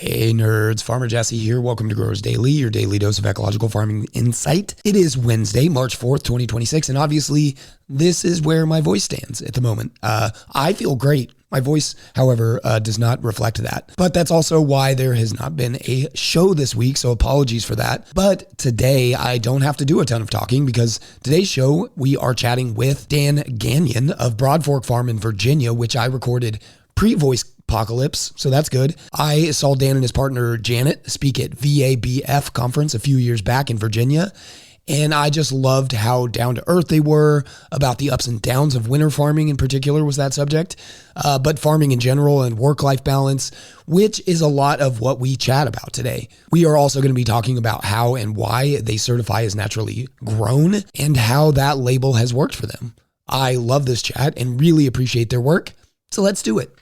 Hey nerds, Farmer Jesse here. Welcome to Growers Daily, your daily dose of ecological farming insight. It is Wednesday, March 4th, 2026, and obviously this is where my voice stands at the moment. I feel great. My voice, however, does not reflect that. But that's also why there has not been a show this week, so apologies for that. But today I don't have to do a ton of talking because today's show we are chatting with Dan Gangon of Broadfork Farm in Virginia, which I recorded pre-voice apocalypse, so that's good. I saw Dan and his partner Janet speak at VABF conference a few years back in Virginia, and I just loved how down to earth they were about the ups and downs of winter farming in particular was that subject, but farming in general and work-life balance, which is a lot of what we chat about today. We are also going to be talking about how and why they certify as naturally grown and how that label has worked for them. I love this chat and really appreciate their work, so let's do it.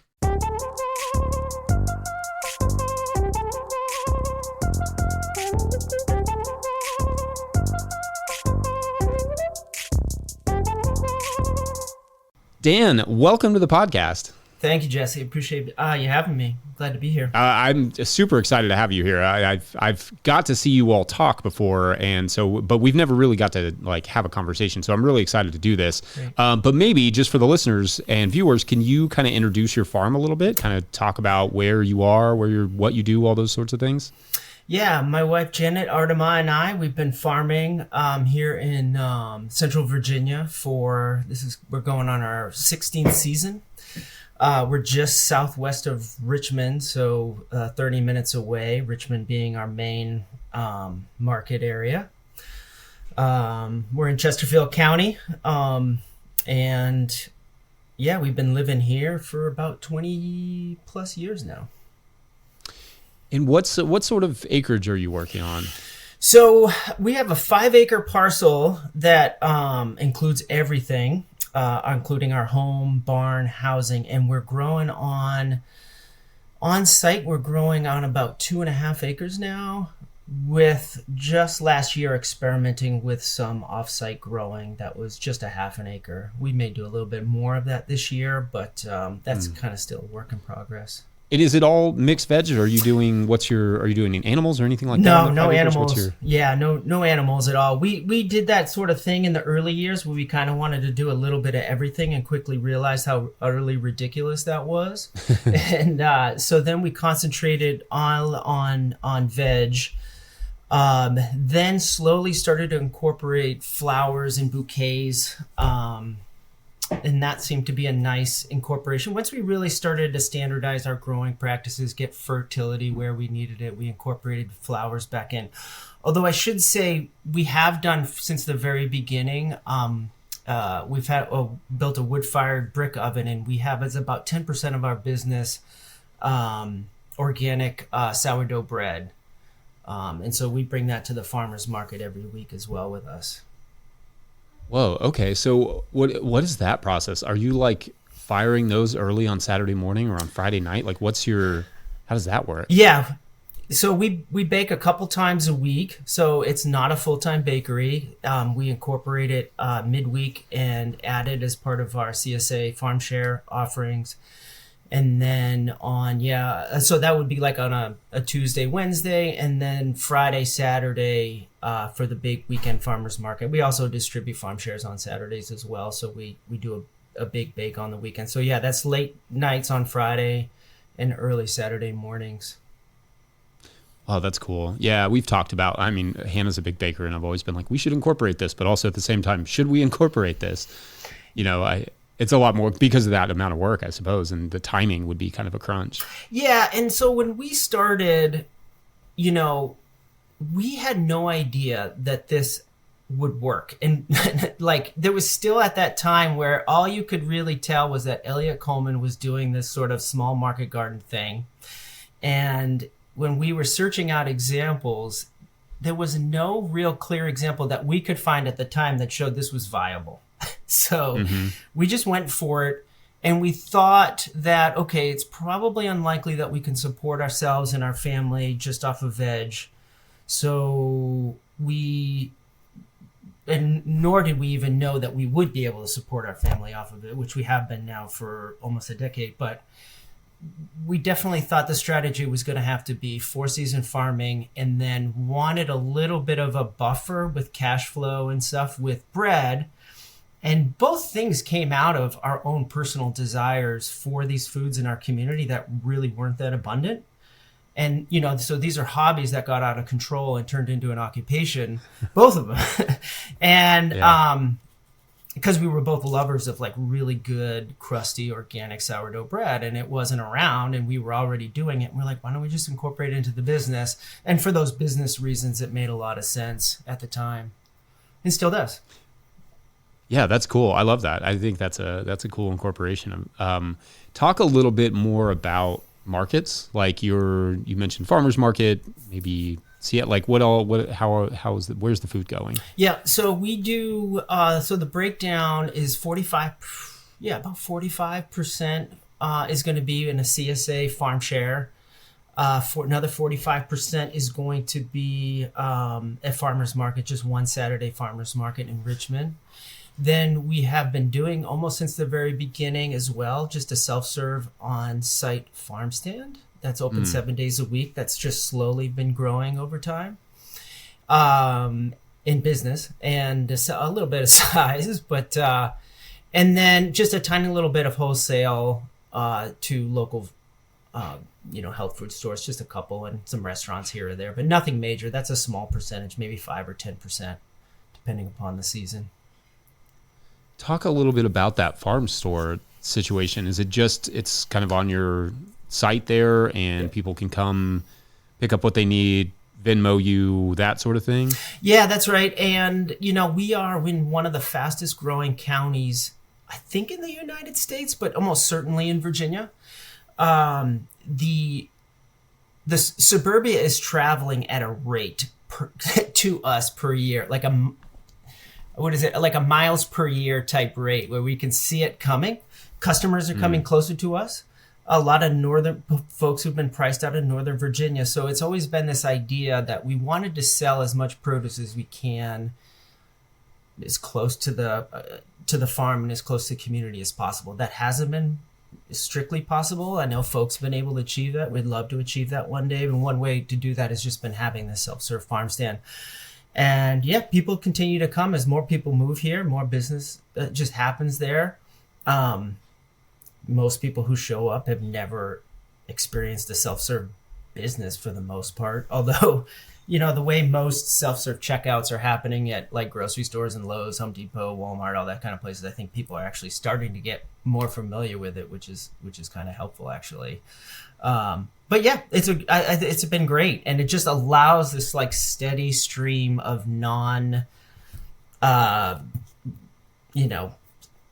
Dan, welcome to the podcast. Thank you, Jesse. Appreciate you having me. Glad to be here. I'm super excited to have you here. I've got to see you all talk before, but we've never really got to have a conversation. So I'm really excited to do this. But maybe just for the listeners and viewers, can you kind of introduce your farm a little bit? Kind of talk about where you are, what you do, all those sorts of things. Yeah, my wife Janet, Artema, and we've been farming here in Central Virginia we're going on our 16th season. We're just southwest of Richmond, so 30 minutes away, Richmond being our main market area. We're in Chesterfield County, and yeah, we've been living here for about 20 plus years now. And what sort of acreage are you working on? So we have a 5-acre parcel that includes everything, including our home, barn, housing, and we're growing on site. We're growing on about 2.5 acres now, with just last year experimenting with some off-site growing that was just a 1/2 acre. We may do a little bit more of that this year, but that's kind of still a work in progress. Is it all mixed veg, or are you doing any animals or anything like that? No animals. No animals at all. We did that sort of thing in the early years where we kind of wanted to do a little bit of everything and quickly realized how utterly ridiculous that was. And so then we concentrated on veg. Then slowly started to incorporate flowers and bouquets. And that seemed to be a nice incorporation. Once we really started to standardize our growing practices, get fertility where we needed it, we incorporated flowers back in. Although I should say we have done since the very beginning. We've built a wood-fired brick oven, and we have as about 10% of our business organic sourdough bread. And so we bring that to the farmers market every week as well with us. Whoa. Okay. So what is that process? Are you firing those early on Saturday morning or on Friday night? How does that work? Yeah. So we bake a couple times a week. So it's not a full-time bakery. We incorporate it midweek and add it as part of our CSA farm share offerings. And then so that would be on a Tuesday, Wednesday, and then Friday, Saturday for the big weekend farmers market. We also distribute farm shares on Saturdays as well. So we do a big bake on the weekend. So yeah, that's late nights on Friday and early Saturday mornings. Oh, that's cool. Yeah, we've talked about, Hannah's a big baker, and I've always been we should incorporate this, but also at the same time, should we incorporate this? It's a lot more because of that amount of work, I suppose, and the timing would be kind of a crunch. Yeah, and so when we started, we had no idea that this would work. And there was still at that time where all you could really tell was that Elliot Coleman was doing this sort of small market garden thing. And when we were searching out examples, there was no real clear example that we could find at the time that showed this was viable. So we just went for it, and we thought that, okay, it's probably unlikely that we can support ourselves and our family just off of veg. So nor did we even know that we would be able to support our family off of it, which we have been now for almost a decade. But we definitely thought the strategy was going to have to be 4-season farming, and then wanted a little bit of a buffer with cash flow and stuff with bread. And both things came out of our own personal desires for these foods in our community that really weren't that abundant. And, so these are hobbies that got out of control and turned into an occupation, both of them. And because we were both lovers of like really good, crusty, organic sourdough bread, and it wasn't around and we were already doing it. And we're like, why don't we just incorporate it into the business? And for those business reasons, it made a lot of sense at the time and still does. Yeah, that's cool. I love that. I think that's a cool incorporation. Talk a little bit more about markets. Like you mentioned farmers market, maybe see it. Like where's the food going? Yeah, so we do. So the breakdown is 45. Yeah, about 45% is going to be in a CSA farm share. For another 45% is going to be at farmers market, just one Saturday farmers market in Richmond. Then we have been doing almost since the very beginning as well, just a self-serve on-site farm stand that's open 7 days a week. That's just slowly been growing over time in business and a little bit of size, but and then just a tiny little bit of wholesale to local, health food stores, just a couple, and some restaurants here or there, but nothing major. That's a small percentage, maybe 5 or 10%, depending upon the season. Talk a little bit about that farm store situation. Is it just, it's kind of on your site there and people can come pick up what they need, Venmo you, that sort of thing? Yeah, that's right. And, we are in one of the fastest growing counties, I think in the United States, but almost certainly in Virginia. The suburbia is traveling at a rate to us per year, like like a miles per year type rate where we can see it coming. Customers are coming closer to us. A lot of northern folks who've been priced out of Northern Virginia. So it's always been this idea that we wanted to sell as much produce as we can, as close to the farm and as close to the community as possible. That hasn't been strictly possible. I know folks have been able to achieve that. We'd love to achieve that one day. And one way to do that has just been having this self-serve farm stand. And people continue to come as more people move here, more business just happens there. Most people who show up have never experienced a self-serve business for the most part. Although, the way most self-serve checkouts are happening at like grocery stores and Lowe's, Home Depot, Walmart, all that kind of places, I think people are actually starting to get more familiar with it, which is kind of helpful actually. But it's been great, and it just allows this like steady stream of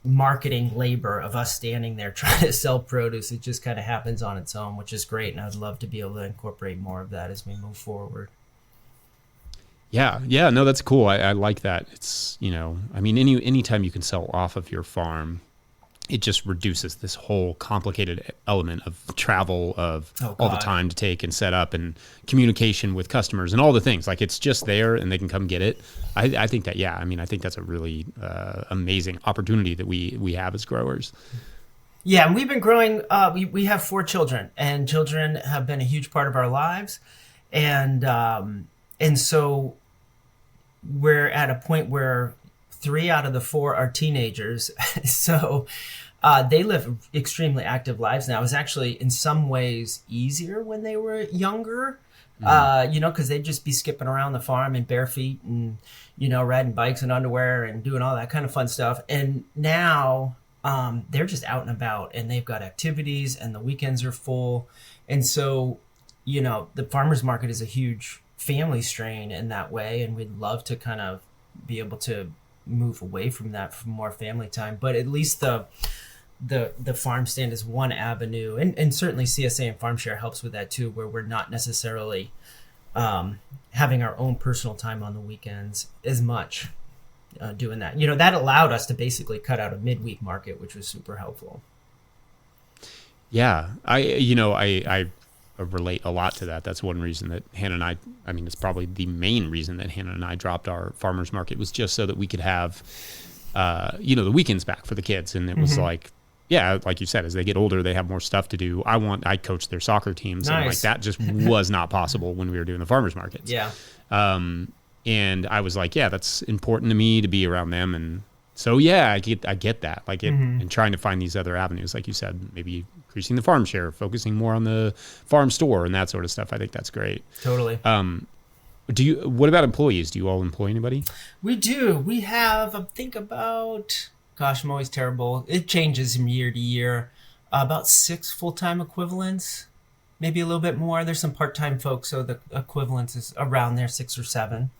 marketing labor of us standing there trying to sell produce. It just kind of happens on its own, which is great, and I'd love to be able to incorporate more of that as we move forward. Yeah, no, that's cool. I like that. It's anytime you can sell off of your farm, it just reduces this whole complicated element of travel, of all the time to take and set up and communication with customers and all the things. Like it's just there and they can come get it. I think that, I think that's a really amazing opportunity that we have as growers. Yeah, and we've been growing. We have 4 children, and children have been a huge part of our lives. And so we're at a point where 3 out of the 4 are teenagers. So they live extremely active lives now. It was actually in some ways easier when they were younger, because they'd just be skipping around the farm in bare feet and, riding bikes in underwear and doing all that kind of fun stuff. And now they're just out and about, and they've got activities and the weekends are full. And so, the farmers market is a huge family strain in that way. And we'd love to kind of be able to move away from that for more family time, but at least the farm stand is one avenue, and certainly CSA and farm share helps with that too, where we're not necessarily having our own personal time on the weekends as much doing that. That allowed us to basically cut out a midweek market, which was super helpful. Yeah, I relate a lot to that. That's one reason that Hannah and it's probably the main reason that Hannah and I dropped our farmers market, was just so that we could have, the weekends back for the kids. And it was like, yeah, like you said, as they get older, they have more stuff to do. I coach their soccer teams, and like that just was not possible when we were doing the farmers markets. Yeah. And I was like, yeah, that's important to me to be around them. And so, yeah, I get that. Like and trying to find these other avenues, like you said, maybe increasing the farm share, focusing more on the farm store and that sort of stuff. I think that's great. Totally. What about employees? Do you all employ anybody? We do. We have, I think about, gosh, I'm always terrible. It changes from year to year. About 6 full-time equivalents, maybe a little bit more. There's some part-time folks, so the equivalence is around there, 6 or 7.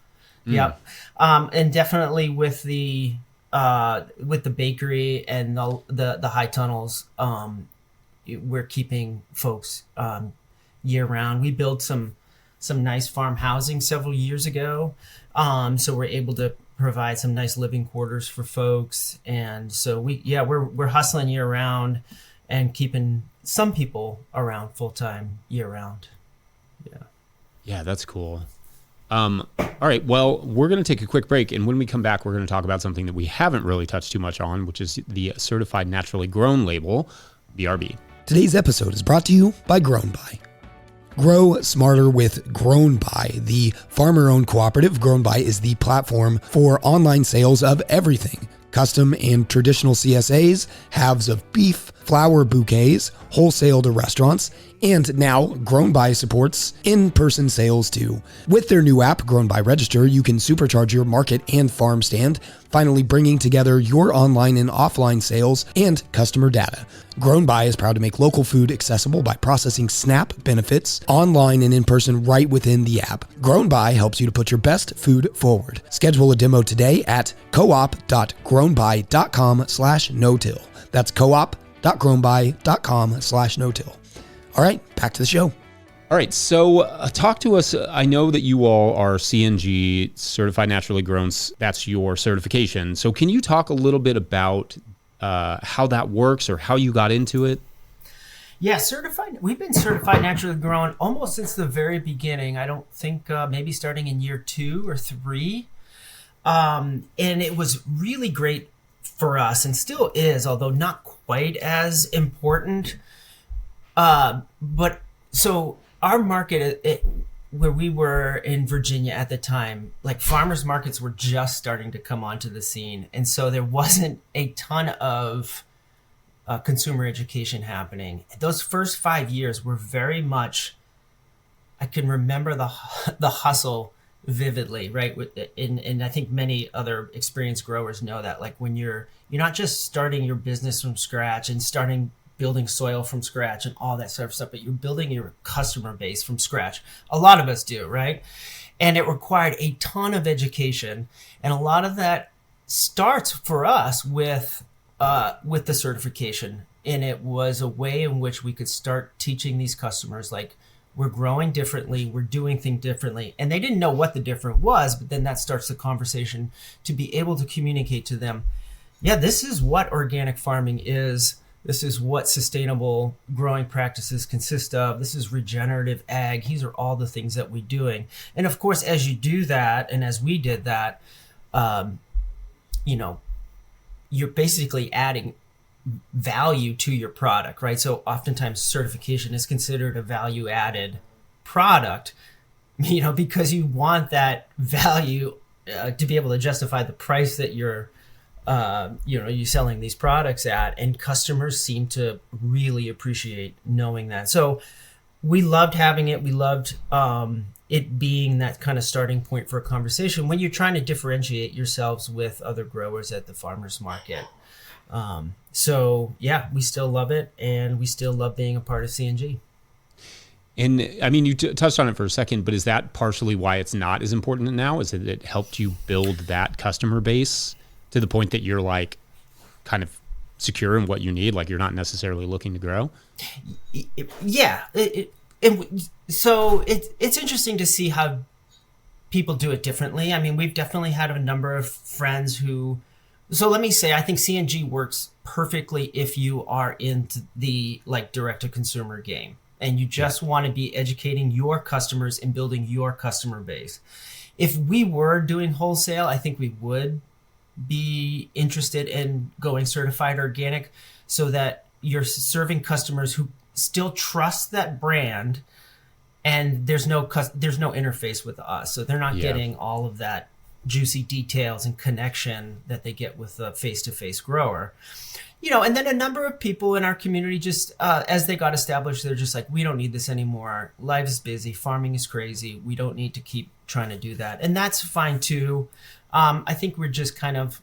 Yep. And definitely with the bakery and the high tunnels, we're keeping folks year round. We built some nice farm housing several years ago, so we're able to provide some nice living quarters for folks. And so we're hustling year round and keeping some people around full time year round. Yeah, that's cool. All right, well, we're going to take a quick break, and when we come back, we're going to talk about something that we haven't really touched too much on, which is the Certified Naturally Grown label, BRB. Today's episode is brought to you by Grown By. Grow smarter with Grown By, the farmer-owned cooperative. Grown By is the platform for online sales of everything: custom and traditional CSAs, halves of beef, flower bouquets, wholesale to restaurants, and now Grown By supports in-person sales too. With their new app, Grown By Register, you can supercharge your market and farm stand, finally bringing together your online and offline sales and customer data. Grown By is proud to make local food accessible by processing SNAP benefits online and in person right within the app. Grown By helps you to put your best food forward. Schedule a demo today at coop.grownby.com/no-till. That's coop.grownby.com/no-till. All right, back to the show. All right, so talk to us. I know that you all are CNG, Certified Naturally Grown. That's your certification. So can you talk a little bit about how that works or how you got into it? Yeah, certified. We've been certified naturally grown almost since the very beginning. I don't think maybe starting in year 2 or 3. And it was really great for us and still is, although not quite as important. But so our market, where we were in Virginia at the time, like farmers markets were just starting to come onto the scene. And so there wasn't a ton of consumer education happening. Those first 5 years were very much, I can remember the hustle vividly, right? And I think many other experienced growers know that, like when you're not just starting your business from scratch and building soil from scratch and all that sort of stuff, but you're building your customer base from scratch. A lot of us do, right? And it required a ton of education. And a lot of that starts for us with the certification. And it was a way in which we could start teaching these customers, like, we're growing differently, we're doing things differently. And they didn't know what the different was, but then that starts the conversation to be able to communicate to them, yeah, this is what organic farming is. This is what sustainable growing practices consist of. This is regenerative ag. These are all the things that we're doing. And of course, as you do that, and as we did that, you're basically adding value to your product, right? So oftentimes certification is considered a value added product, because you want that value to be able to justify the price that you're selling these products at, and customers seem to really appreciate knowing that. So we loved having it. We loved it being that kind of starting point for a conversation when you're trying to differentiate yourselves with other growers at the farmers market. So yeah, we still love it, and we still love being a part of CNG. And I mean, you touched on it for a second, but is that partially why it's not as important now? Is it helped you build that customer base to the point that you're like kind of secure in what you need, like you're not necessarily looking to grow? Yeah. So it's interesting to see how people do it differently. I mean, we've definitely had a number of friends so let me say, I think CNG works perfectly if you are into the direct to consumer game and you just want to be educating your customers and building your customer base. If we were doing wholesale, I think we would be interested in going certified organic so that you're serving customers who still trust that brand, and there's no interface with us. So they're not getting all of that juicy details and connection that they get with a face-to-face grower. And then a number of people in our community just, as they got established, they're just like, we don't need this anymore. Life is busy. Farming is crazy. We don't need to keep trying to do that. And that's fine too. I think we're just kind of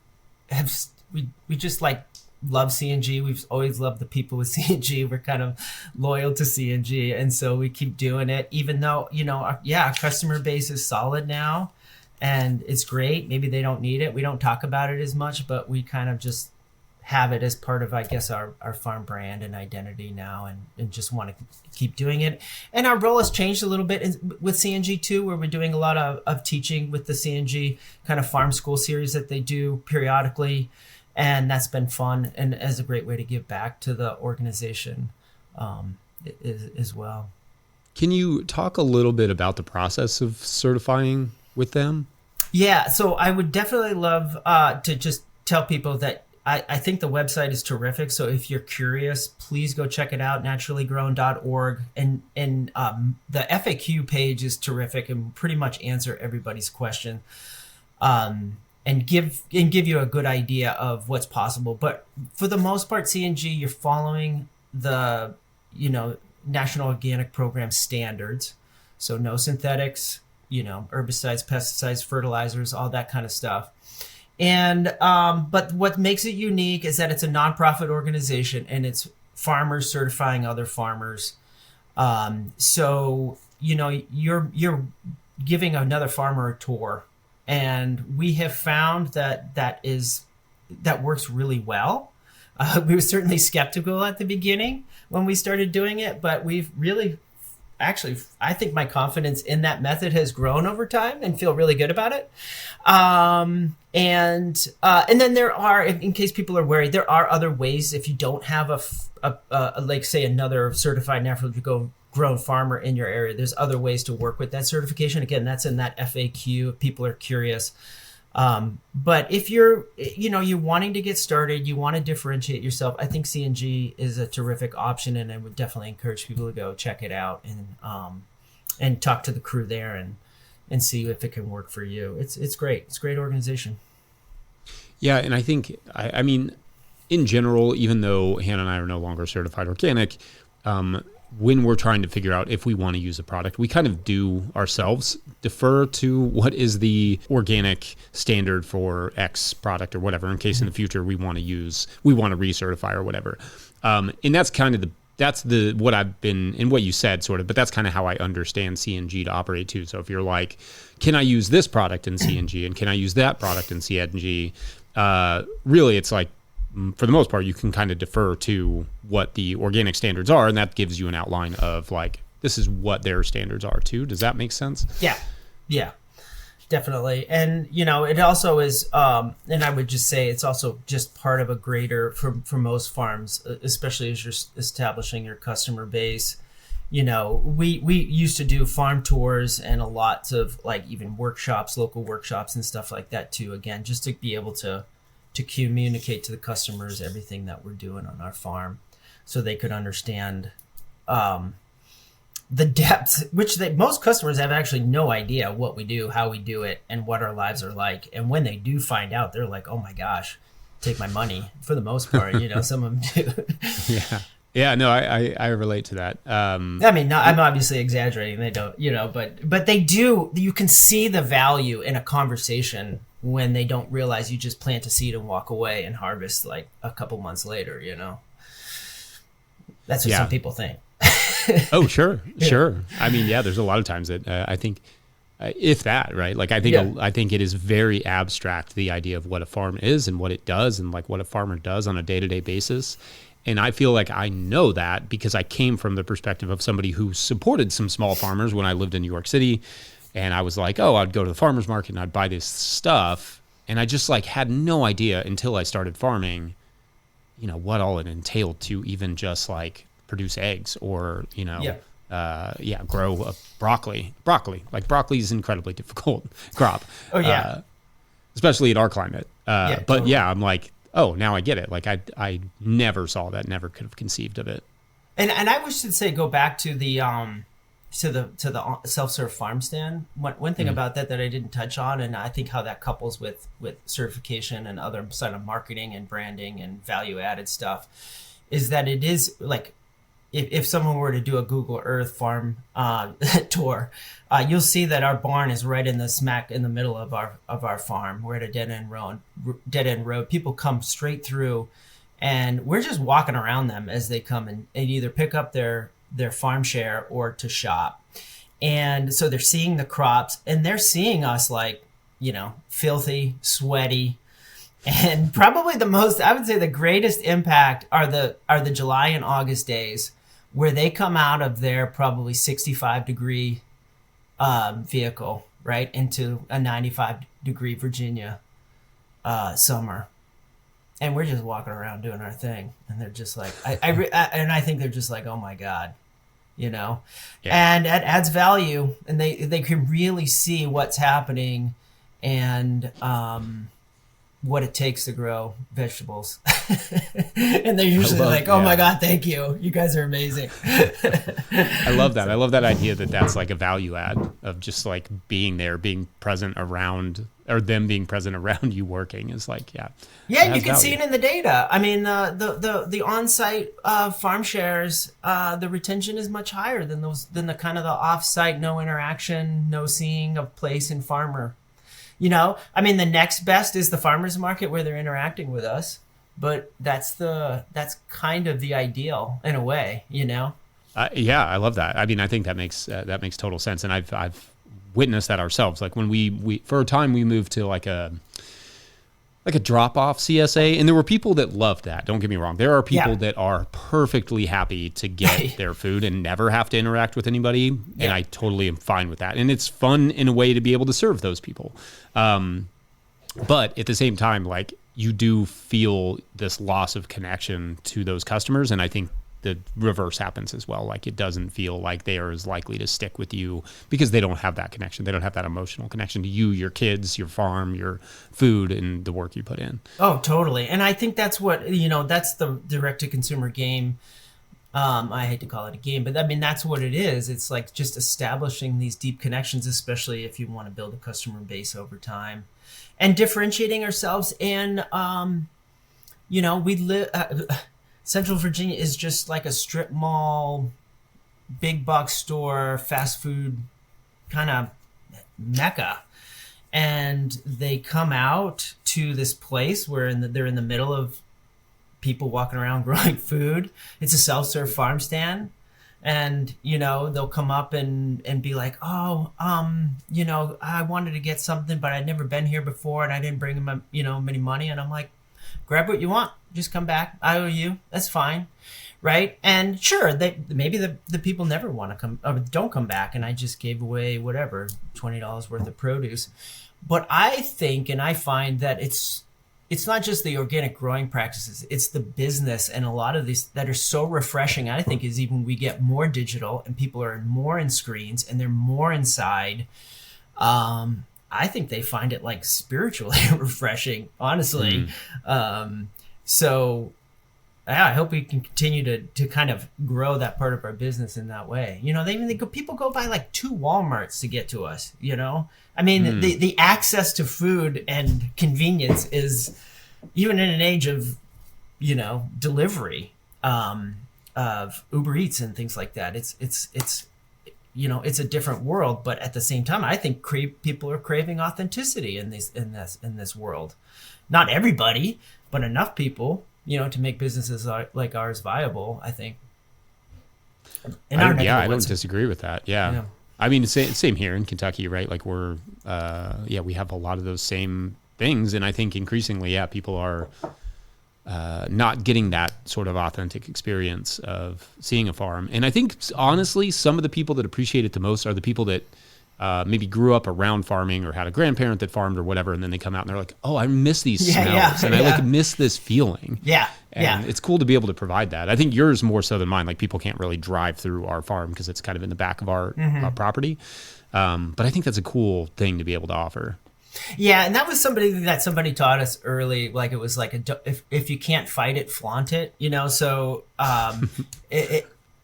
we just like love CNG. We've always loved the people with CNG. We're kind of loyal to CNG. And so we keep doing it, even though, our customer base is solid now and it's great. Maybe they don't need it. We don't talk about it as much, but we kind of just have it as part of, I guess, our farm brand and identity now, and just want to keep doing it. And our role has changed a little bit with CNG too, where we're doing a lot of teaching with the CNG kind of farm school series that they do periodically. And that's been fun and as a great way to give back to the organization as well. Can you talk a little bit about the process of certifying with them? Yeah, so I would definitely love to just tell people that I think the website is terrific. So if you're curious, please go check it out, naturallygrown.org. And the FAQ page is terrific and pretty much answer everybody's question. And give you a good idea of what's possible. But for the most part, CNG, you're following the National Organic Program standards. So no synthetics, herbicides, pesticides, fertilizers, all that kind of stuff. And but what makes it unique is that it's a nonprofit organization and it's farmers certifying other farmers. So you're giving another farmer a tour. And we have found that works really well. We were certainly skeptical at the beginning when we started doing it, but we've really, actually, I think my confidence in that method has grown over time and feel really good about it. And then there are, in case people are worried, there are other ways if you don't have a like say another certified naturally grown farmer in your area. There's other ways to work with that certification. Again, that's in that FAQ if people are curious. But if you're wanting to get started, you want to differentiate yourself, I think CNG is a terrific option, and I would definitely encourage people to go check it out and talk to the crew there and see if it can work for you. It's great. It's a great organization. Yeah, and I think, I mean, in general, even though Hannah and I are no longer certified organic, when we're trying to figure out if we want to use a product, we kind of do ourselves defer to what is the organic standard for X product or whatever, in case in the future we want to recertify or whatever. And that's kind of what I've been, and what you said sort of, but that's kind of how I understand CNG to operate too. So if you're like, can I use this product in CNG and can I use that product in CNG? Really, it's like, for the most part, you can kind of defer to what the organic standards are, and that gives you an outline of like, this is what their standards are too. Does that make sense? Yeah, definitely. And, it also is, and I would just say it's also just part of a greater, for most farms, especially as you're establishing your customer base. We used to do farm tours and a lot of like even workshops, local workshops and stuff like that too. Again, just to be able to communicate to the customers everything that we're doing on our farm so they could understand the depth, which most customers have actually no idea what we do, how we do it, and what our lives are like. And when they do find out, they're like, oh my gosh, take my money for the most part. Some of them do. Yeah, no, I relate to that. I mean, I'm obviously exaggerating. They don't, but they do. You can see the value in a conversation when they don't realize you just plant a seed and walk away and harvest like a couple months later. That's what some people think. Oh, sure. I mean, yeah, there's a lot of times that I think, if that, right? Like, I think it is very abstract, the idea of what a farm is and what it does and like what a farmer does on a day-to-day basis. And I feel like I know that because I came from the perspective of somebody who supported some small farmers when I lived in New York City. And I was like, I'd go to the farmer's market and I'd buy this stuff. And I just like had no idea until I started farming, what all it entailed to even just like produce eggs or, grow broccoli. Like broccoli is an incredibly difficult crop. Oh, yeah. especially in our climate. But totally. yeah, I'm like, oh, now I get it. Like I never saw that, never could have conceived of it. And I wish to say go back to the self-serve farm stand. One thing about that I didn't touch on, and I think how that couples with certification and other sort of marketing and branding and value added stuff, is that it is like if someone were to do a Google Earth farm tour, you'll see that our barn is right in the smack in the middle of our farm. We're at a dead end road. People come straight through, and we're just walking around them as they come and either pick up their farm share or to shop. And so they're seeing the crops, and they're seeing us like, filthy, sweaty. And probably I would say the greatest impact are the July and August days where they come out of their probably 65-degree vehicle, right, into a 95-degree Virginia summer. And we're just walking around doing our thing. And they're just like, I think they're just like, oh my God, Yeah. And it adds value, and they can really see what's happening and what it takes to grow vegetables. And they're usually like, oh my God, thank you. You guys are amazing. I love that. I love that idea that's like a value add of just like being there, being present around, or them being present around you working is like, Yeah, you can see it in the data. I mean, the on-site farm shares, the retention is much higher than the kind of the off-site, no interaction, no seeing of place and farmer. I mean, the next best is the farmers market where they're interacting with us, but that's kind of the ideal in a way, Yeah, I love that. I mean, I think that makes total sense, and I've witnessed that ourselves. Like when we for a time we moved to like a drop-off CSA, and there were people that loved that. Don't get me wrong. There are people that are perfectly happy to get their food and never have to interact with anybody, and I totally am fine with that. And it's fun in a way to be able to serve those people. But at the same time, like you do feel this loss of connection to those customers, and I think the reverse happens as well. Like it doesn't feel like they are as likely to stick with you because they don't have that connection. They don't have that emotional connection to you, your kids, your farm, your food, and the work you put in. Oh, totally. And I think that's what, that's the direct to consumer game. I hate to call it a game, but I mean, that's what it is. It's like just establishing these deep connections, especially if you want to build a customer base over time and differentiating ourselves. And, we live, Central Virginia is just like a strip mall, big box store, fast food kind of mecca. And they come out to this place where they're in the middle of people walking around growing food. It's a self-serve farm stand. And, they'll come up and be like, oh, I wanted to get something, but I'd never been here before and I didn't bring them, any money. And I'm like, grab what you want. Just come back. I owe you. That's fine. Right. And sure, maybe the people never want to come or don't come back. And I just gave away whatever, $20 worth of produce. But I think, and I find that it's not just the organic growing practices, it's the business. And a lot of these that are so refreshing, I think, is even we get more digital and people are more in screens and they're more inside. I think they find it like spiritually refreshing, honestly. So I hope we can continue to kind of grow that part of our business in that way. People go by like 2 Walmarts to get to us, I mean, the access to food and convenience is even in an age of, delivery, of Uber Eats and things like that. It's a different world, but at the same time, I think people are craving authenticity in this world. Not everybody, but enough people, to make businesses like ours viable, I think. I don't disagree with that. Yeah. I mean, same here in Kentucky, right? Like we're, we have a lot of those same things. And I think increasingly, people are not getting that sort of authentic experience of seeing a farm. And I think, honestly, some of the people that appreciate it the most are the people that maybe grew up around farming or had a grandparent that farmed or whatever, and then they come out and they're like, oh, I miss these smells, and I miss this feeling. And it's cool to be able to provide that. I think yours more so than mine. Like people can't really drive through our farm because it's kind of in the back of our property. But I think that's a cool thing to be able to offer. Yeah, and that was somebody taught us early. Like it was like if you can't fight it, flaunt it. So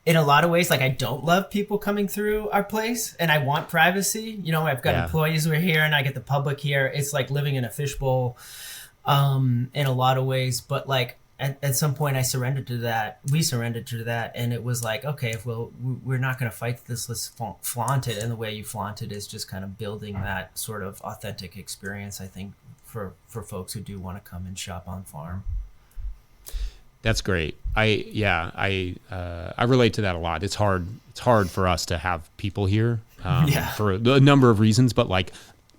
in a lot of ways, like I don't love people coming through our place, and I want privacy. I've got employees who are here, and I get the public here. It's like living in a fishbowl, in a lot of ways. But like at some point, I surrendered to that. We surrendered to that, and it was like, okay, we're not going to fight this. Let's flaunt it, and the way you flaunt it is just kind of building that sort of authentic experience. I think for folks who do want to come and shop on farm. That's great. I relate to that a lot. It's hard for us to have people here for a number of reasons, but like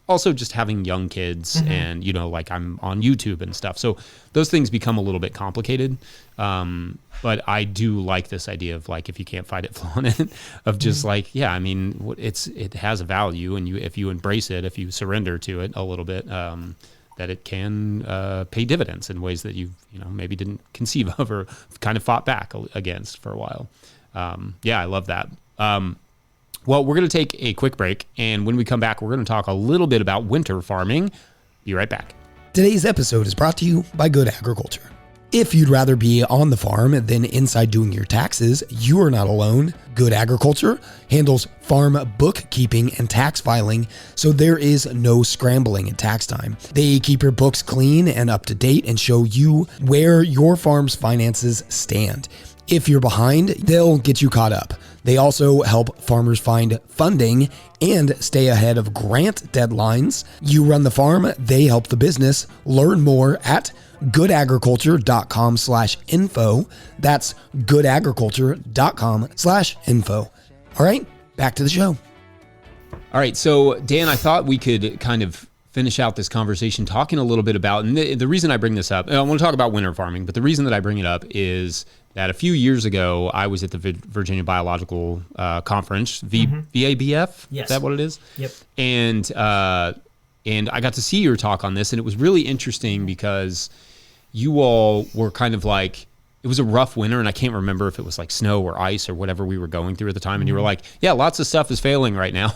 also just having young kids and, like I'm on YouTube and stuff. So those things become a little bit complicated. But I do like this idea of like, if you can't fight it, flaunt it, of just like, yeah, I mean, it has a value, and if you embrace it, if you surrender to it a little bit, that it can pay dividends in ways that you maybe didn't conceive of or kind of fought back against for a while. I love that. Well, we're going to take a quick break, and when we come back, we're going to talk a little bit about winter farming. Be right back. Today's episode is brought to you by Good Agriculture. If you'd rather be on the farm than inside doing your taxes, you are not alone. Good Agriculture handles farm bookkeeping and tax filing, so there is no scrambling at tax time. They keep your books clean and up to date and show you where your farm's finances stand. If you're behind, they'll get you caught up. They also help farmers find funding and stay ahead of grant deadlines. You run the farm, they help the business. Learn more at goodagriculture.com/info. That's goodagriculture.com/info. All right, back to the show. All right, so Dan, I thought we could kind of finish out this conversation talking a little bit about, and the reason I bring this up, I want to talk about winter farming, but the reason that I bring it up is that a few years ago, I was at the Virginia Biological Conference, VABF. Yes. Is that what it is? Yep. And I got to see your talk on this, and it was really interesting because you all were kind of like, it was a rough winter, and I can't remember if it was like snow or ice or whatever we were going through at the time. And you were like, yeah, lots of stuff is failing right now.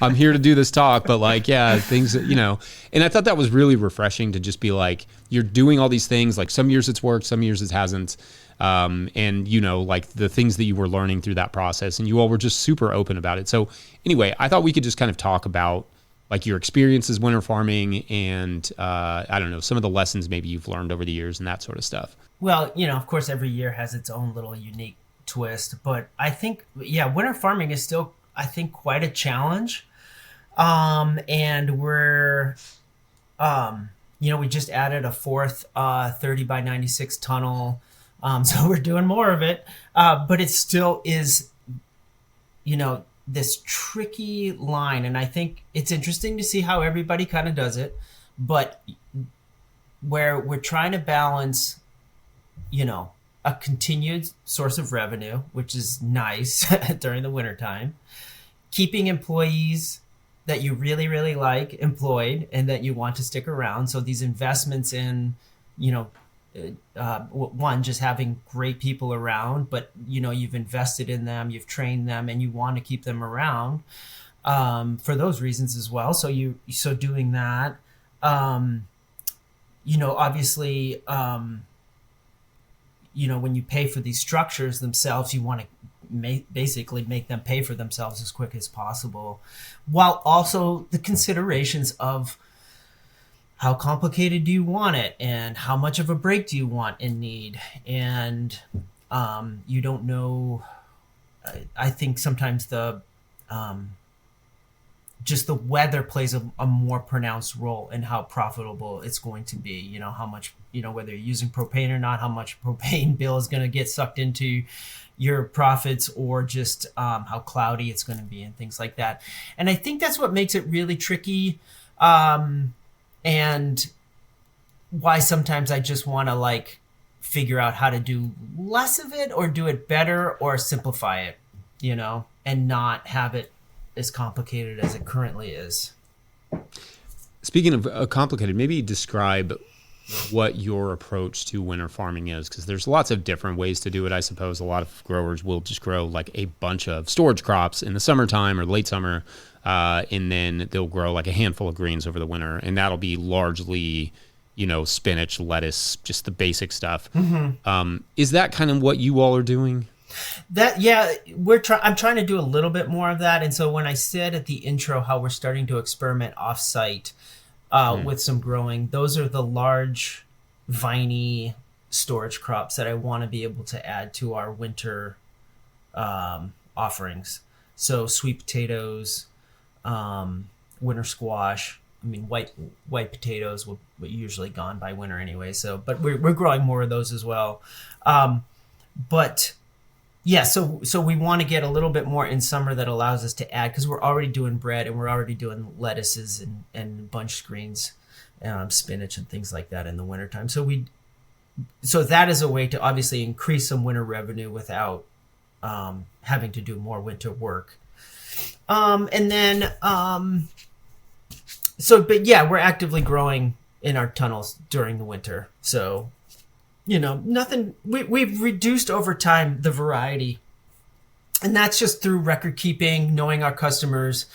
I'm here to do this talk, but like, yeah, things, and I thought that was really refreshing to just be like, you're doing all these things. Like some years it's worked, some years it hasn't. And like the things that you were learning through that process, and you all were just super open about it. So anyway, I thought we could just kind of talk about like your experiences winter farming and, I don't know, some of the lessons maybe you've learned over the years and that sort of stuff. Well, of course, every year has its own little unique twist, but I think, winter farming is still, I think, quite a challenge. And we're, we just added a fourth 30 by 96 tunnel. So we're doing more of it. But it still is, this tricky line. And I think it's interesting to see how everybody kind of does it, but where we're trying to balance, a continued source of revenue, which is nice during the wintertime, keeping employees that you really, really like employed and that you want to stick around. So these investments in, one, just having great people around, but you've invested in them, you've trained them, and you want to keep them around for those reasons as well. So doing that, obviously, when you pay for these structures themselves, you want to basically make them pay for themselves as quick as possible, while also the considerations of how complicated do you want it, and how much of a break do you want and need, and you don't know. I think sometimes just the weather plays a more pronounced role in how profitable it's going to be. How much, whether you're using propane or not, how much propane bill is going to get sucked into your profits, or just how cloudy it's going to be and things like that. And I think that's what makes it really tricky. And why sometimes I just want to figure out how to do less of it or do it better or simplify it, and not have it as complicated as it currently is. Speaking of complicated, maybe describe what your approach to winter farming is, because there's lots of different ways to do it. I suppose a lot of growers will just grow like a bunch of storage crops in the summertime or late summer, and then they'll grow like a handful of greens over the winter, and that'll be largely, spinach, lettuce, just the basic stuff. Is that kind of what you all are doing? I'm trying to do a little bit more of that. And so when I said at the intro how we're starting to experiment off-site with some growing, those are the large viney storage crops that I want to be able to add to our winter offerings. So sweet potatoes, winter squash. I mean, white potatoes will usually gone by winter anyway. So, but we're growing more of those as well. But yeah, so we want to get a little bit more in summer that allows us to add, because we're already doing bread and we're already doing lettuces and bunch greens, spinach and things like that in the wintertime. So that is a way to obviously increase some winter revenue without having to do more winter work. But yeah, we're actively growing in our tunnels during the winter. So, nothing, we've reduced over time the variety, and that's just through record keeping, knowing our customers,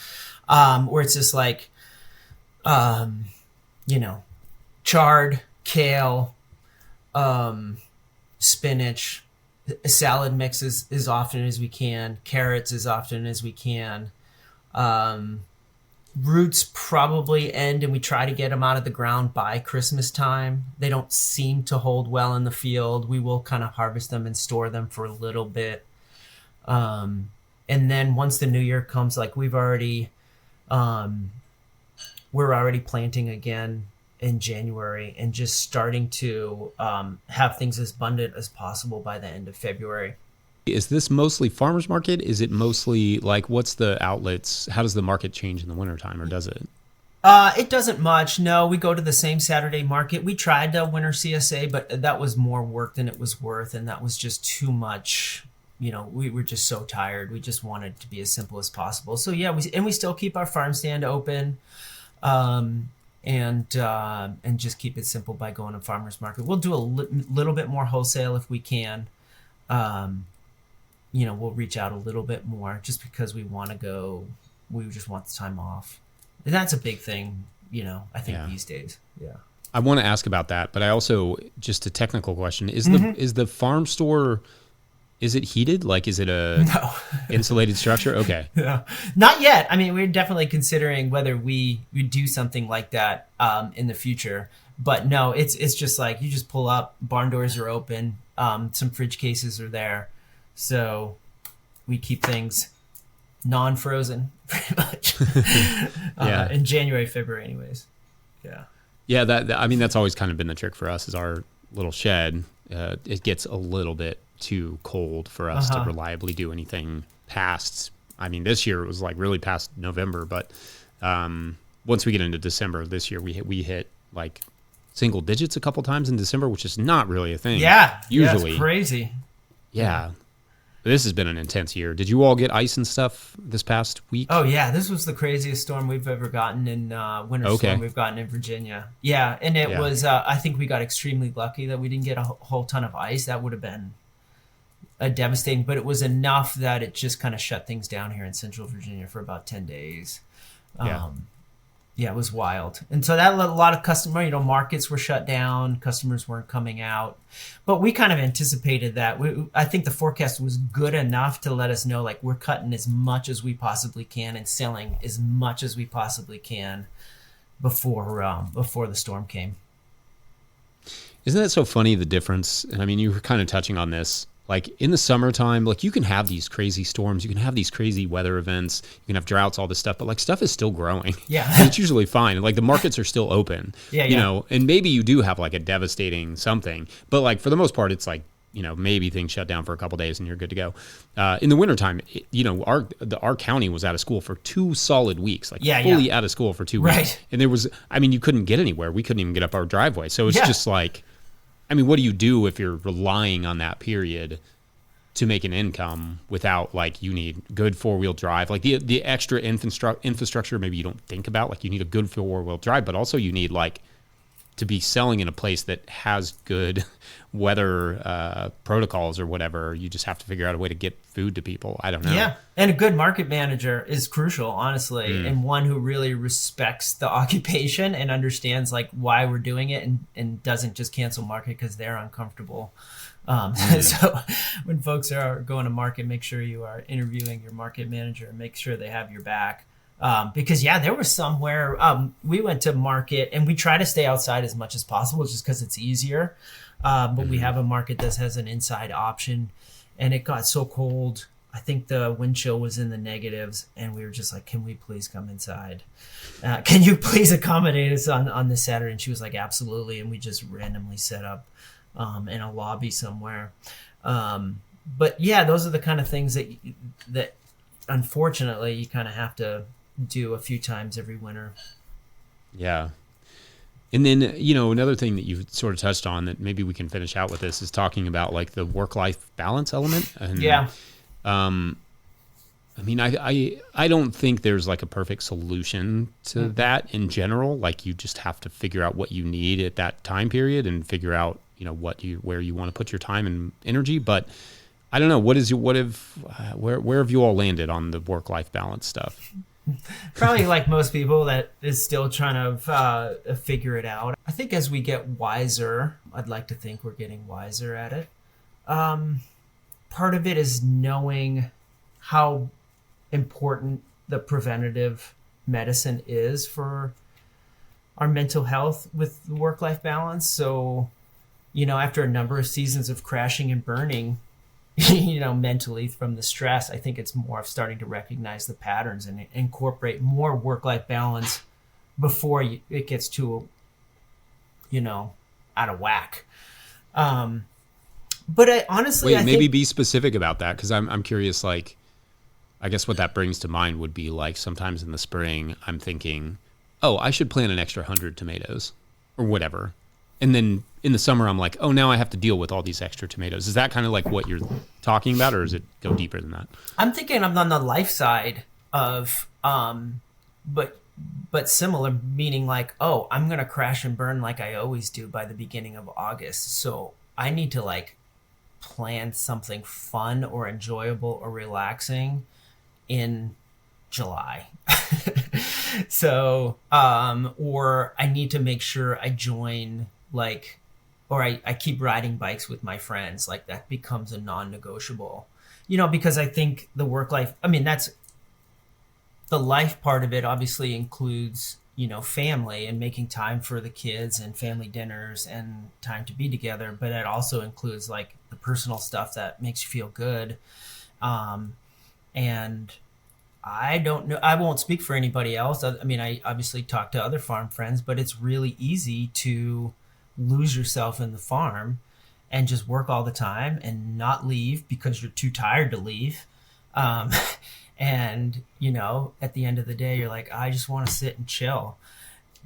where it's just like, chard, kale, spinach, salad mixes as often as we can, carrots as often as we can, roots probably end, and we try to get them out of the ground by Christmas time. They don't seem to hold well in the field. We will kind of harvest them and store them for a little bit. And then once the new year comes, like we're already planting again in January and just starting to have things as abundant as possible by the end of February. Is this mostly farmers market? Is it mostly like, what's the outlets? How does the market change in the wintertime, or does it? It doesn't much. No, we go to the same Saturday market. We tried to winter CSA, but that was more work than it was worth. And that was just too much. We were just so tired. We just wanted it to be as simple as possible. So yeah, we still keep our farm stand open, and just keep it simple by going to farmers market. We'll do a little bit more wholesale if we can. We'll reach out a little bit more just because we want to go. We just want the time off. And that's a big thing, I think these days. Yeah. I want to ask about that, but I also, just a technical question, is the farm store, is it heated? Like, is it a insulated structure? Okay. No, not yet. I mean, we're definitely considering whether we do something like that in the future. But no, it's just like you just pull up, barn doors are open, some fridge cases are there. So we keep things non-frozen pretty much in January, February anyways. Yeah. Yeah. That's always kind of been the trick for us, is our little shed. It gets a little bit too cold for us to reliably do anything past. This year it was like really past November, but once we get into December this year, we hit like single digits a couple times in December, which is not really a thing. Yeah. Usually. It's crazy. Yeah. This has been an intense year. Did you all get ice and stuff this past week? Oh yeah, this was the craziest storm we've ever gotten in winter storm we've gotten in Virginia. Yeah, and it was. I think we got extremely lucky that we didn't get a whole ton of ice. That would have been devastating, but it was enough that it just kind of shut things down here in Central Virginia for about 10 days. Yeah, it was wild. And so that a lot of markets were shut down. Customers weren't coming out. But we kind of anticipated that. I think the forecast was good enough to let us know, like, we're cutting as much as we possibly can and selling as much as we possibly can before the storm came. Isn't that so funny, the difference? And you were kind of touching on this. Like in the summertime, like you can have these crazy storms, you can have these crazy weather events, you can have droughts, all this stuff, but like stuff is still growing. Yeah. And it's usually fine. Like the markets are still open. And maybe you do have like a devastating something, but like for the most part, it's like, maybe things shut down for a couple days and you're good to go. In the wintertime, our county was out of school for 2 solid weeks, fully out of school for 2 weeks. Right. And there was, you couldn't get anywhere. We couldn't even get up our driveway. So it's just like, what do you do if you're relying on that period to make an income without, like, you need good 4-wheel drive, like the extra infrastructure maybe you don't think about, like you need a good 4-wheel drive, but also you need like to be selling in a place that has good weather protocols or whatever. You just have to figure out a way to get food to people. I don't know. Yeah. And a good market manager is crucial, honestly, and one who really respects the occupation and understands like why we're doing it and doesn't just cancel market because they're uncomfortable. So when folks are going to market, make sure you are interviewing your market manager and make sure they have your back. Because there was somewhere we went to market and we try to stay outside as much as possible just because it's easier. But we have a market that has an inside option, and it got so cold. I think the wind chill was in the negatives, and we were just like, can we please come inside? Can you please accommodate us on this Saturday? And she was like, absolutely. And we just randomly set up in a lobby somewhere. But yeah, those are the kind of things that unfortunately you kind of have to do a few times every winter. Yeah. And then, another thing that you've sort of touched on that maybe we can finish out with this is talking about like the work-life balance element. And, yeah. I mean, I don't think there's like a perfect solution to that in general. Like you just have to figure out what you need at that time period and figure out, where you want to put your time and energy. But I don't know, where have you all landed on the work-life balance stuff? Probably like most people that is still trying to figure it out. I think as we get wiser, I'd like to think we're getting wiser at it. Part of it is knowing how important the preventative medicine is for our mental health with the work-life balance. So, after a number of seasons of crashing and burning, mentally from the stress, I think it's more of starting to recognize the patterns and incorporate more work-life balance before it gets too, out of whack. But I honestly, maybe be specific about that. 'Cause I'm curious, like, I guess what that brings to mind would be like sometimes in the spring, I'm thinking, oh, I should plant an extra 100 tomatoes or whatever. And then in the summer, I'm like, oh, now I have to deal with all these extra tomatoes. Is that kind of like what you're talking about, or does it go deeper than that? I'm thinking I'm on the life side of, but similar, meaning like, oh, I'm going to crash and burn like I always do by the beginning of August. So I need to like plan something fun or enjoyable or relaxing in July. So, or I need to make sure I join or I keep riding bikes with my friends. Like that becomes a non-negotiable, because I think the work life, that's the life part of it obviously includes, family and making time for the kids and family dinners and time to be together. But it also includes like the personal stuff that makes you feel good. And I don't know. I won't speak for anybody else. I obviously talk to other farm friends, but it's really easy to lose yourself in the farm and just work all the time and not leave because you're too tired to leave. And, at the end of the day, you're like, I just want to sit and chill.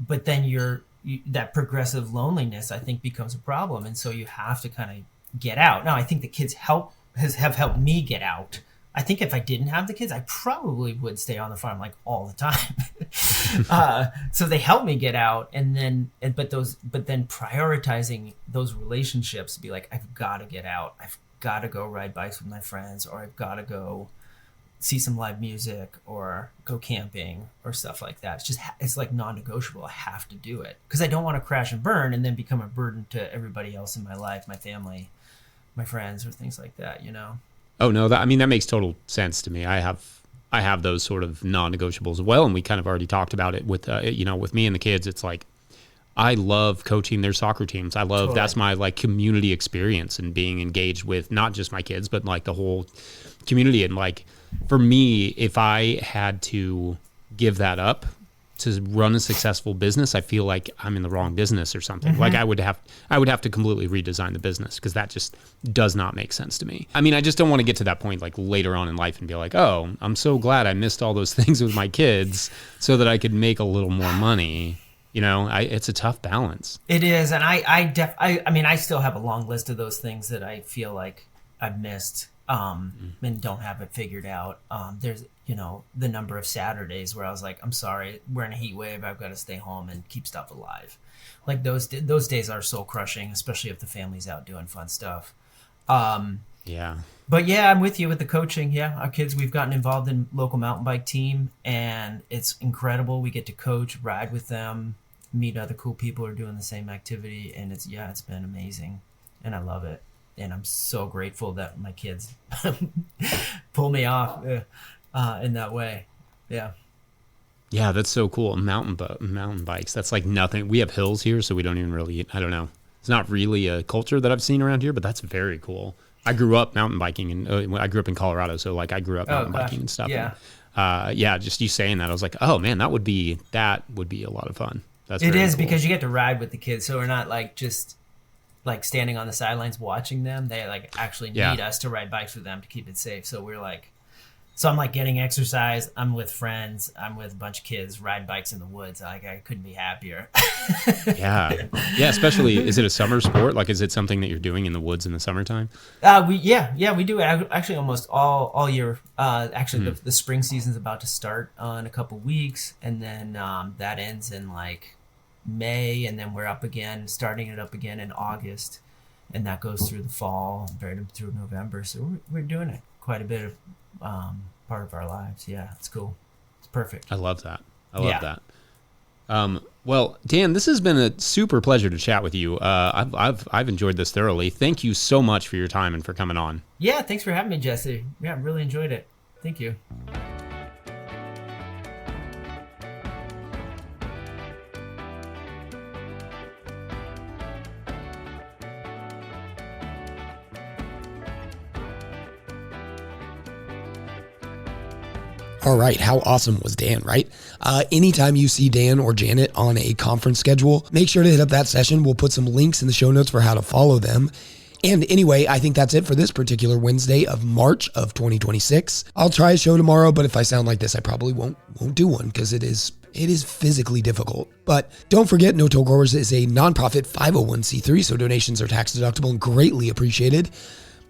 But then that progressive loneliness, I think, becomes a problem. And so you have to kind of get out. Now, I think the kids have helped me get out. I think if I didn't have the kids, I probably would stay on the farm like all the time. So they helped me get out, but then prioritizing those relationships to be like, I've got to get out. I've got to go ride bikes with my friends, or I've got to go see some live music or go camping or stuff like that. It's like non-negotiable. I have to do it because I don't want to crash and burn and then become a burden to everybody else in my life, my family, my friends, or things like that, Oh no, that makes total sense to me. I have those sort of non-negotiables as well, and we kind of already talked about it with with me and the kids. It's like I love coaching their soccer teams. I love That's my like community experience and being engaged with not just my kids but like the whole community. And like for me, if I had to give that up to run a successful business, I feel like I'm in the wrong business or something. Mm-hmm. Like I would have to completely redesign the business because that just does not make sense to me. I just don't want to get to that point like later on in life and be like, oh, I'm so glad I missed all those things with my kids so that I could make a little more money. It's a tough balance. It is. And I still have a long list of those things that I feel like I've missed. and don't have it figured out. There's, the number of Saturdays where I was like, I'm sorry, we're in a heat wave. I've got to stay home and keep stuff alive. Like those days are soul crushing, especially if the family's out doing fun stuff. Yeah. But yeah, I'm with you with the coaching. Yeah, our kids, we've gotten involved in local mountain bike team, and it's incredible. We get to coach, ride with them, meet other cool people who are doing the same activity, and it's been amazing, and I love it. And I'm so grateful that my kids pull me off in that way. Yeah. Yeah, that's so cool. Mountain bikes. That's like nothing. We have hills here, so we don't even really, I don't know. It's not really a culture that I've seen around here, but that's very cool. I grew up mountain biking, and I grew up in Colorado, so like I grew up mountain biking and stuff. Yeah. And, just you saying that, I was like, oh man, that would be a lot of fun. That's it is cool. Because you get to ride with the kids, so we're not like just like standing on the sidelines watching them. They like actually need us to ride bikes with them to keep it safe. So we're like, I'm like getting exercise. I'm with friends. I'm with a bunch of kids, ride bikes in the woods. Like I couldn't be happier. Yeah. Especially, is it a summer sport? Like, is it something that you're doing in the woods in the summertime? We do it actually almost all year. The spring season's about to start in a couple weeks, and then that ends in like May, and then we're starting it up again in August, and that goes through the fall, right through November. So we're doing it quite a bit of part of our lives. Yeah, it's cool. It's perfect. I love that. Well, Dan, this has been a super pleasure to chat with you. I've enjoyed this thoroughly. Thank you so much for your time and for coming on. Yeah, thanks for having me, Jesse. Yeah, I really enjoyed it. Thank you. All right, how awesome was Dan, right? Anytime you see Dan or Janet on a conference schedule, make sure to hit up that session. We'll put some links in the show notes for how to follow them. And anyway, I think that's it for this particular Wednesday of March of 2026. I'll try a show tomorrow, but if I sound like this, I probably won't do one because it is physically difficult. But don't forget, No Toll Growers is a nonprofit 501c3, so donations are tax deductible and greatly appreciated.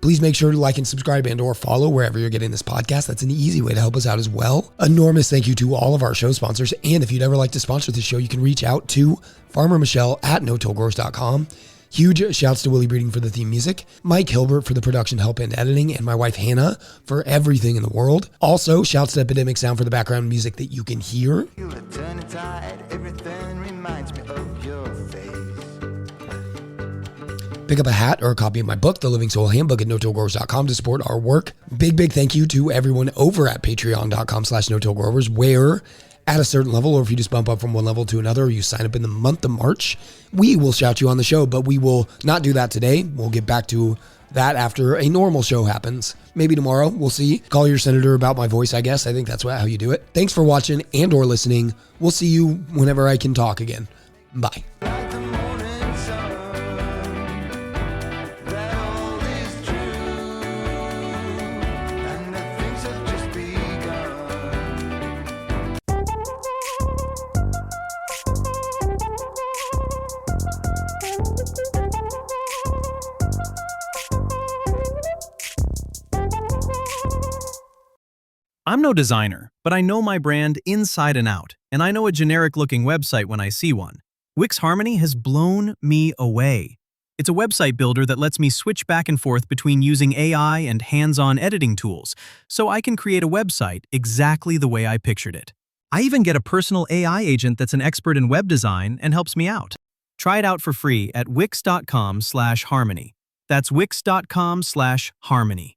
Please make sure to like and subscribe and or follow wherever you're getting this podcast. That's an easy way to help us out as well. Enormous thank you to all of our show sponsors. And if you'd ever like to sponsor this show, you can reach out to Farmer Michelle at notollgrowers.com. Huge shouts to Willie Breeding for the theme music, Mike Hilbert for the production help and editing, and my wife Hannah for everything in the world. Also, shouts to Epidemic Sound for the background music that you can hear. Pick up a hat or a copy of my book, The Living Soul Handbook, at notollgrowers.com to support our work. Big thank you to everyone over at patreon.com/notillgrowers, where at a certain level, or if you just bump up from one level to another, or you sign up in the month of March, we will shout you on the show, but we will not do that today. We'll get back to that after a normal show happens. Maybe tomorrow, we'll see. Call your senator about my voice, I guess. I think that's how you do it. Thanks for watching and or listening. We'll see you whenever I can talk again. Bye. I'm no designer, but I know my brand inside and out, and I know a generic-looking website when I see one. Wix Harmony has blown me away. It's a website builder that lets me switch back and forth between using AI and hands-on editing tools, so I can create a website exactly the way I pictured it. I even get a personal AI agent that's an expert in web design and helps me out. Try it out for free at wix.com/harmony. That's wix.com/harmony.